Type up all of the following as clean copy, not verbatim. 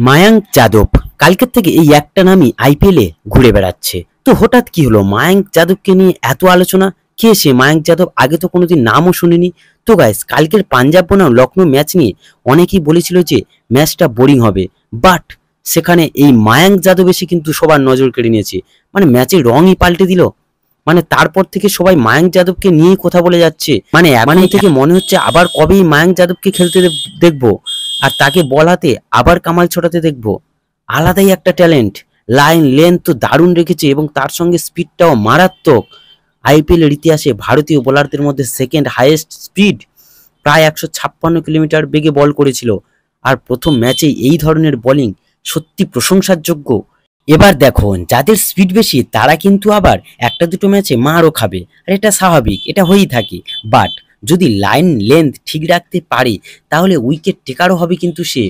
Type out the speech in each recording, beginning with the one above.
মায়াঙ্ক যাদব কালকের থেকে এই একটা নামই আইপিএলে ঘুরে বেড়াচ্ছে। তো হঠাৎ কি হলো মায়াঙ্ক যাদবকে নিয়ে এত আলোচনা? কে সে মায়াঙ্ক যাদব? আগে তো কোনোদিন নামও শুনিনি। তো গাইস, কালকের পাঞ্জাব বনাম লখনৌ ম্যাচ নিয়ে অনেকেই বলেছিল যে ম্যাচটা বোরিং হবে, বাট সেখানে এই মায়াঙ্ক যাদব এসে কিন্তু সবার নজর কেড়ে নিয়েছে। মানে ম্যাচের রঙই পাল্টে দিল। মানে তারপর থেকে সবাই মায়াঙ্ক যাদবকে নিয়ে কথা বলে যাচ্ছে। মানে এখন থেকে মনে হচ্ছে আবার কবেই মায়াঙ্ক যাদবকে খেলতে দেখবো, আর তাকে বল হাতে আবার কামাল ছোটাতে দেখবো। আলাদাই একটা ট্যালেন্ট, লাইন লেন্থ তো দারুণ রেখেছে এবং তার সঙ্গে স্পিডটাও মারাত্মক। আইপিএল এর ইতিহাসে ভারতীয় বোলারদের মধ্যে সেকেন্ড হাইয়েস্ট স্পিড, প্রায় 156 কিলোমিটার বেগে বল করেছিল। আর প্রথম ম্যাচেই এই ধরনের বোলিং সত্যি প্রশংসার যোগ্য। এবার দেখো, যাদের স্পিড বেশি তারা কিন্তু আবার একটা দুটো ম্যাচে মারও খাবে, আর এটা স্বাভাবিক, এটা হয়েই থাকে। বাট যদি লাইন লেন্থ ঠিক রাখতে পারে তাহলে উইকেট টেকারও হবে কিন্তু সে।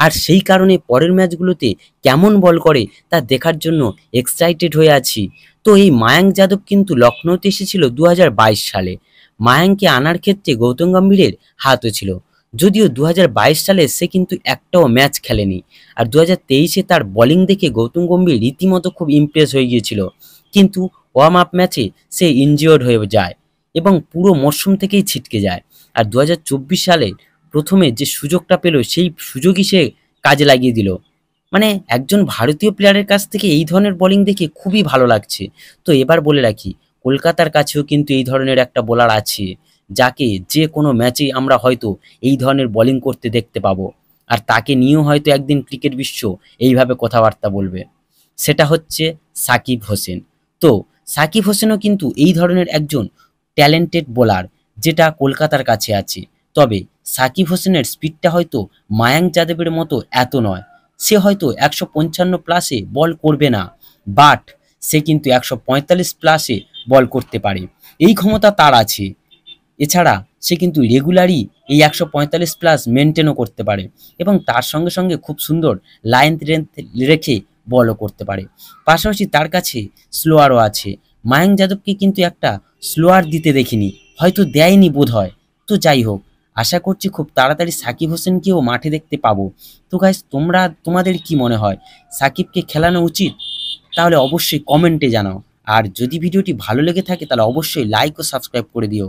আর সেই কারণে পরের ম্যাচগুলোতে কেমন বল করে তা দেখার জন্য এক্সাইটেড হয়ে আছি। তো এই মায়াঙ্ক যাদব কিন্তু লখনৌতে এসেছিল 2022 সালে। মায়াঙ্ককে আনার ক্ষেত্রে গৌতম গম্ভীরের হাতও ছিল, যদিও 2022 সালে সে কিন্তু একটাও ম্যাচ খেলেনি। আর 2023-এ তার বোলিং দেখে গৌতম গম্ভীর রীতিমতো খুব ইমপ্রেস হয়ে গিয়েছিল, কিন্তু ওয়ার্ম আপ ম্যাচে সে ইনজিওর্ড হয়ে যায় এবং পুরো মরশুম থেকেই ছিটকে যায়। আর 2024 সালে প্রথমে যে সুযোগটা পেল সেই সুযোগই সে কাজে লাগিয়ে দিল। মানে একজন ভারতীয় প্লেয়ারের কাছ থেকে এই ধরনের বোলিং দেখে খুবই ভালো লাগছে। তো এবার বলে রাখি, কলকাতার কাছেও কিন্তু এই ধরনের একটা বোলার আছে, যাকে যে কোনো ম্যাচেই আমরা হয়তো এই ধরনের বোলিং করতে দেখতে পাবো। আর তাকে নিয়েও হয়তো একদিন ক্রিকেট বিশ্ব এইভাবে কথাবার্তা বলবে। সেটা হচ্ছে সাকিব হোসেন। তো সাকিব হোসেনও কিন্তু এই ধরনের একজন ট্যালেন্টেড বোলার, যেটা কলকাতার কাছে আছে। তবে সাকিব হোসেনের স্পিডটা হয়তো মায়াঙ্ক যাদবের মতো এত নয়। সে হয়তো 155 প্লাসে বল করবে না, বাট সে কিন্তু 145 প্লাসে বল করতে পারে, এই ক্ষমতা তার আছে। এছাড়া সে কিন্তু রেগুলারই এই 145 প্লাস মেনটেনও করতে পারে এবং তার সঙ্গে সঙ্গে খুব সুন্দর লাইন লেন্থ রেখে বলও করতে পারে। পাশাপাশি তার কাছে স্লোয়ারও আছে। মায়াঙ্ক যাদবকে কিন্তু একটা স্লোয়ার দিতে দেখিনি, হয়তো দেয়নি বোধ হয়। তো যাই হোক, আশা করছি খুব তাড়াতাড়ি সাকিব হোসেনকেও মাঠে দেখতে পাবো। তো গাইস, তোমাদের কি মনে হয়, সাকিবকে খেলানো উচিত? তাহলে অবশ্যই কমেন্টে জানাও। আর যদি ভিডিওটি ভালো লেগে থাকে তাহলে অবশ্যই লাইক ও সাবস্ক্রাইব করে দিও।